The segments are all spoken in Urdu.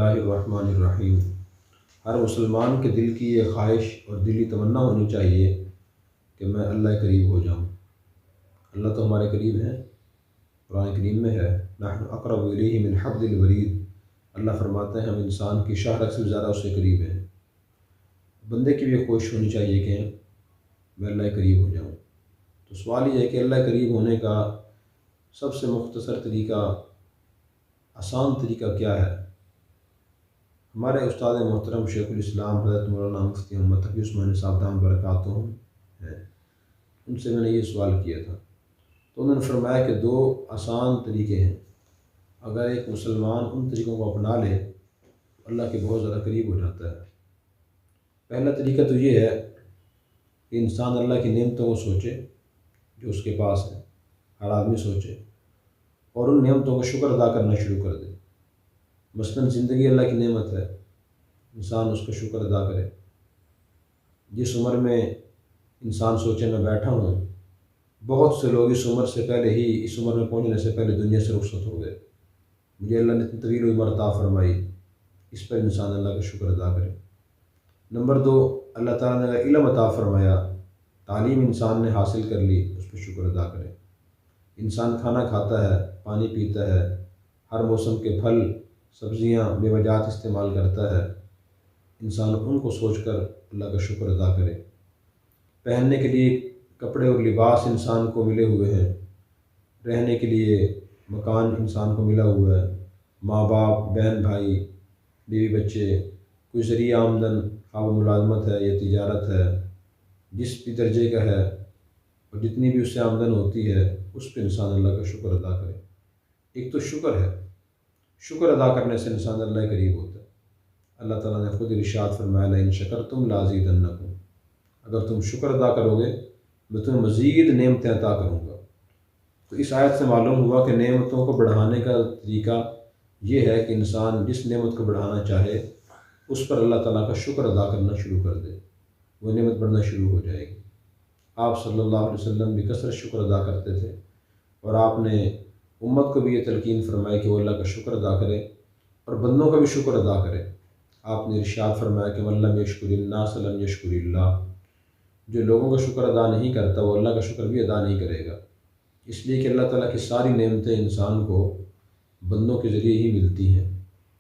اللہ الرحمن الرحیم۔ ہر مسلمان کے دل کی یہ خواہش اور دلی تمنا ہونی چاہیے کہ میں اللہ کے قریب ہو جاؤں۔ اللہ تو ہمارے قریب ہیں، قرآن کریم میں ہے نحن اقرب الیہ من حبل الورید۔ اللہ فرماتے ہیں ہم انسان کی شاہ رگ سے بھی زیادہ اس کے قریب ہیں۔ بندے کی بھی کوشش ہونی چاہیے کہ میں اللہ کے قریب ہو جاؤں۔ تو سوال یہ ہے کہ اللہ کے قریب ہونے کا سب سے مختصر طریقہ، آسان طریقہ کیا ہے؟ ہمارے استاد محترم شیخ الاسلام حضرت مولانا مفتی محمد تقی عثمانی صاحب دامت برکاتہم ہیں، ان سے میں نے یہ سوال کیا تھا تو انہوں نے فرمایا کہ دو آسان طریقے ہیں، اگر ایک مسلمان ان طریقوں کو اپنا لے تو اللہ کے بہت زیادہ قریب ہو جاتا ہے۔ پہلا طریقہ تو یہ ہے کہ انسان اللہ کی نعمتوں کو سوچے جو اس کے پاس ہے، ہر آدمی سوچے اور ان نعمتوں کو شکر ادا کرنا شروع کر دے۔ مثلاً زندگی اللہ کی نعمت ہے، انسان اس کا شکر ادا کرے۔ جس عمر میں انسان سوچے میں بیٹھا ہوں، بہت سے لوگ اس عمر سے پہلے ہی، اس عمر میں پہنچنے سے پہلے دنیا سے رخصت ہو گئے۔ مجھے اللہ نے اتنی طویل عمر عطا فرمائی، اس پر انسان اللہ کا شکر ادا کرے۔ نمبر دو، اللہ تعالیٰ نے علم عطا فرمایا، تعلیم انسان نے حاصل کر لی، اس پر شکر ادا کرے۔ انسان کھانا کھاتا ہے، پانی پیتا ہے، ہر موسم کے پھل سبزیاں میوجات استعمال کرتا ہے، انسان ان کو سوچ کر اللہ کا شکر ادا کرے۔ پہننے کے لیے کپڑے اور لباس انسان کو ملے ہوئے ہیں، رہنے کے لیے مکان انسان کو ملا ہوا ہے، ماں باپ، بہن بھائی، بیوی بچے، کوئی ذریعہ آمدن، خواہ وہ ملازمت ہے یا تجارت ہے، جس بھی درجے کا ہے اور جتنی بھی اس سے آمدن ہوتی ہے اس پہ انسان اللہ کا شکر ادا کرے۔ ایک تو شکر ہے، شکر ادا کرنے سے انسان اللہ کے قریب ہوتا ہے۔ اللہ تعالیٰ نے خود ارشاد فرمایا لئن شکرتم لازیدنکم، اگر تم شکر ادا کرو گے میں تمہیں مزید نعمتیں عطا کروں گا۔ تو اس آیت سے معلوم ہوا کہ نعمتوں کو بڑھانے کا طریقہ یہ ہے کہ انسان جس نعمت کو بڑھانا چاہے اس پر اللہ تعالیٰ کا شکر ادا کرنا شروع کر دے، وہ نعمت بڑھنا شروع ہو جائے گی۔ آپ صلی اللہ علیہ وسلم بھی کثرت شکر ادا کرتے تھے اور آپ نے امت کو بھی یہ تلقین فرمائی کہ وہ اللہ کا شکر ادا کرے اور بندوں کا بھی شکر ادا کرے۔ آپ نے ارشاد فرمایا کہ من لم یشکر الناس لم یشکر اللہ، جو لوگوں کا شکر ادا نہیں کرتا وہ اللہ کا شکر بھی ادا نہیں کرے گا، اس لیے کہ اللہ تعالیٰ کی ساری نعمتیں انسان کو بندوں کے ذریعے ہی ملتی ہیں۔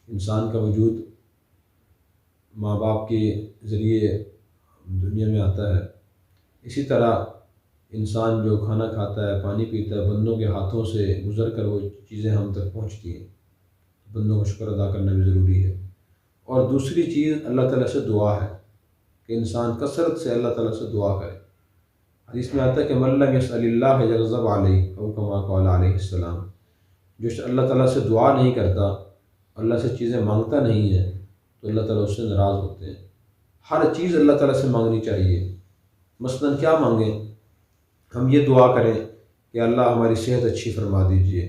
انسان کا وجود ماں باپ کے ذریعے دنیا میں آتا ہے، اسی طرح انسان جو کھانا کھاتا ہے، پانی پیتا ہے، بندوں کے ہاتھوں سے گزر کر وہ چیزیں ہم تک پہنچتی ہیں۔ بندوں کا شکر ادا کرنا بھی ضروری ہے۔ اور دوسری چیز اللہ تعالیٰ سے دعا ہے کہ انسان کثرت سے اللہ تعالیٰ سے دعا کرے۔ حدیث میں آتا ہے کہ من لم یسأل اللہ یغضب علیہ او کما قال علیہ السلام، جو اللہ تعالیٰ سے دعا نہیں کرتا، اللہ سے چیزیں مانگتا نہیں ہے تو اللہ تعالیٰ اس سے ناراض ہوتے ہیں۔ ہر چیز اللہ تعالیٰ سے مانگنی چاہیے۔ مثلاً کیا مانگیں؟ ہم یہ دعا کریں کہ اللہ ہماری صحت اچھی فرما دیجئے،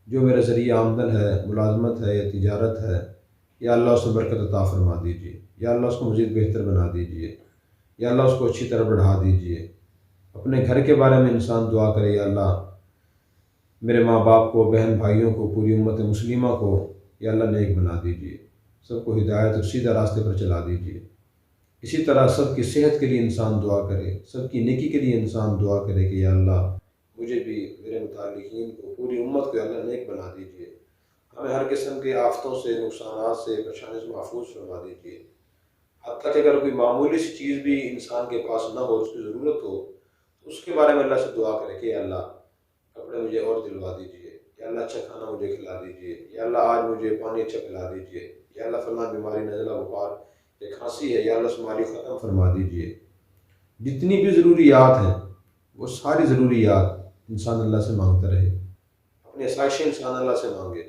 جو میرا ذریعہ آمدن ہے، ملازمت ہے یا تجارت ہے، یا اللہ اس میں برکت عطا فرما دیجئے، یا اللہ اس کو مزید بہتر بنا دیجئے، یا اللہ اس کو اچھی طرح بڑھا دیجئے۔ اپنے گھر کے بارے میں انسان دعا کرے، یا اللہ میرے ماں باپ کو، بہن بھائیوں کو، پوری امت مسلمہ کو یا اللہ نیک بنا دیجئے، سب کو ہدایت اور سیدھا راستے پر چلا دیجئے۔ اسی طرح سب کی صحت کے لیے انسان دعا کرے، سب کی نیکی کے لیے انسان دعا کرے کہ یا اللہ مجھے بھی، میرے متعلقین کو، پوری امت کو اللہ نیک بنا دیجئے، ہمیں ہر قسم کے آفتوں سے، نقصانات سے، پریشانی سے محفوظ فرما دیجئے۔ حتیٰ کہ اگر کوئی معمولی سی چیز بھی انسان کے پاس نہ ہو، اس کی ضرورت ہو، تو اس کے بارے میں اللہ سے دعا کرے کہ یا اللہ کپڑے مجھے اور دلوا دیجئے، یا اللہ اچھا کھانا مجھے کھلا دیجئے، یا اللہ آج مجھے پانی اچھا پلا دیجئے، یا اللہ فلاں بیماری نزلہ بخار یا کھانسی ہے، یا اللہ اس بیماری ختم فرما دیجئے۔ جتنی بھی ضروریات ہیں وہ ساری ضروریات انسان اللہ سے مانگتا رہے، اپنی آسائشیں انسان اللہ سے مانگے۔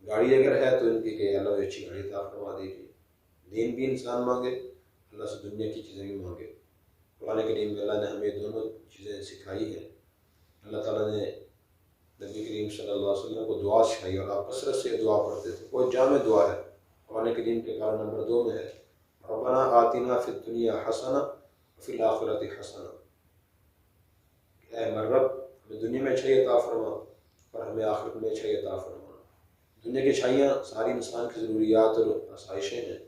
گاڑی اگر ہے تو ان کی کہ اللہ مجھے اچھی گاڑی عطا فرما دیجیے، دین بھی انسان مانگے، اللہ سے دنیا کی چیزیں بھی مانگے۔ قرآن کریم میں اللہ نے ہمیں دونوں چیزیں سکھائی ہیں۔ اللہ تعالیٰ نے نبی کریم صلی اللہ علیہ وسلم کو دعا سکھائی اور آپ کثرت سے دعا پڑھتے تھے، بہت جامع دعا ہے۔ قرآن کریم کے پارہ نمبر 2 میں ہے ربنا آتنا فی الدنیا حسنہ وفی الآخرۃ حسنہ، اے ہمارے رب ہمیں دنیا میں اچھائی عطا فرما اور ہمیں آخرت میں اچھائی عطا فرما۔ دنیا کی اچھائیاں ساری انسان کی ضروریات اور آسائشیں ہیں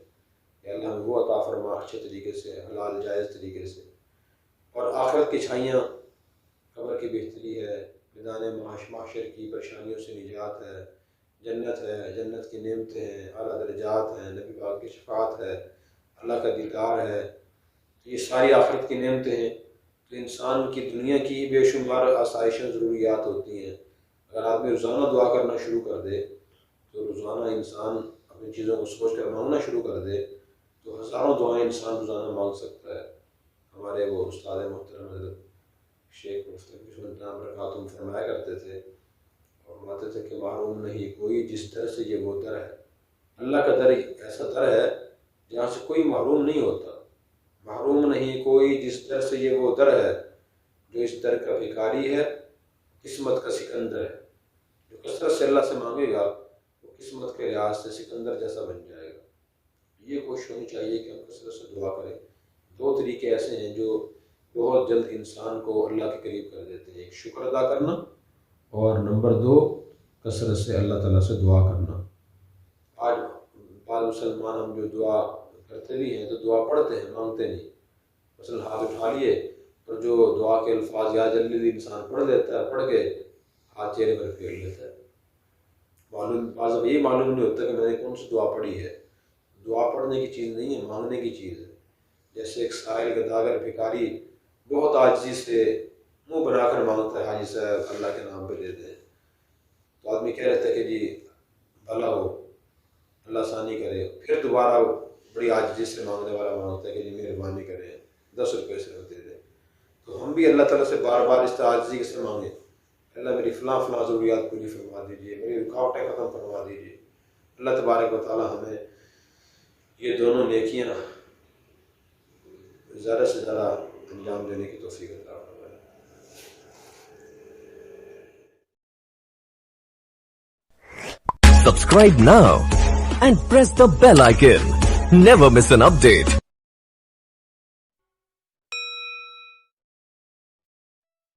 کہ اللہ ہمیں وہ عطا فرما اچھے طریقے سے، حلال جائز طریقے سے، اور آخرت کی اچھائیاں قبر کی بہتری ہے، میدان محشر کی پریشانیوں سے نجات ہے، جنت ہے، جنت کی نعمتیں ہیں، اعلیٰ درجات ہیں، نبی پاک کی شفاعت ہے، اللہ کا دیدار ہے، یہ ساری آخرت کی نعمتیں ہیں۔ تو انسان کی دنیا کی بے شمار آسائشیں ضروریات ہوتی ہیں، اگر آدمی روزانہ دعا کرنا شروع کر دے تو روزانہ انسان اپنی چیزوں کو سوچ کر مانگنا شروع کر دے تو ہزاروں دعائیں انسان روزانہ مانگ سکتا ہے۔ ہمارے وہ استاد محترم حضرت شیخ مفتی نام برکاتہم فرمایا کرتے تھے اور فرماتے تھے کہ محروم نہیں کوئی جس در سے یہ وہ در ہے۔ اللہ کا در ایسا در ہے جہاں سے کوئی محروم نہیں ہوتا۔ محروم نہیں کوئی جس در سے یہ وہ در ہے، جو اس در کا بھکاری ہے قسمت کا سکندر ہے۔ جو کثرت سے اللہ سے مانگے گا وہ قسمت کے لحاظ سے سکندر جیسا بن جائے گا۔ یہ کوشش ہونی چاہیے کہ ہم کثرت سے دعا کریں۔ دو طریقے ایسے ہیں جو بہت جلد انسان کو اللہ کے قریب کر دیتے ہیں، ایک شکر ادا کرنا اور نمبر 2 کثرت سے اللہ تعالیٰ سے دعا کرنا۔ آج بعض مسلمان ہم جو دعا کرتے بھی ہیں تو دعا پڑھتے ہیں، مانگتے نہیں۔ مثلا ہاتھ اٹھا لیے اور جو دعا کے الفاظ یا جلدی انسان پڑھ لیتا ہے، پڑھ کے ہاتھ چہرے پر پھیر لیتا ہے۔ بعض اب یہ معلوم نہیں ہوتا کہ میں نے کون سی دعا پڑھی ہے۔ دعا پڑھنے کی چیز نہیں ہے، مانگنے کی چیز ہے۔ جیسے ایک سائل گداگر بھکاری بہت عاجزی سے منہ بنا کر مانگتا ہے، حاجی صاحب اللہ کے نام پہ دے دیں، تو آدمی کہہ رہتا ہے کہ جی بھلا ہو، اللہ آسانی کرے، پھر دوبارہ بڑی عاجزی سے مانگنے والا مانگتا ہے کہ جی مہربانی کریں 10 روپے سے دے دیں۔ تو ہم بھی اللہ تعالیٰ سے بار بار اس طرح عاجزی سے مانگیں، اللہ میری فلاں ضروریات پوری فرما دیجیے، میری رکاوٹیں ختم فرما دیجیے۔ اللہ تبارک و تعالیٰ ہمیں یہ دونوں نیکیاں زیادہ سے زیادہ انجام دینے کی توفیق عطا فرمائے۔ Subscribe now and press the bell icon. Never miss an update.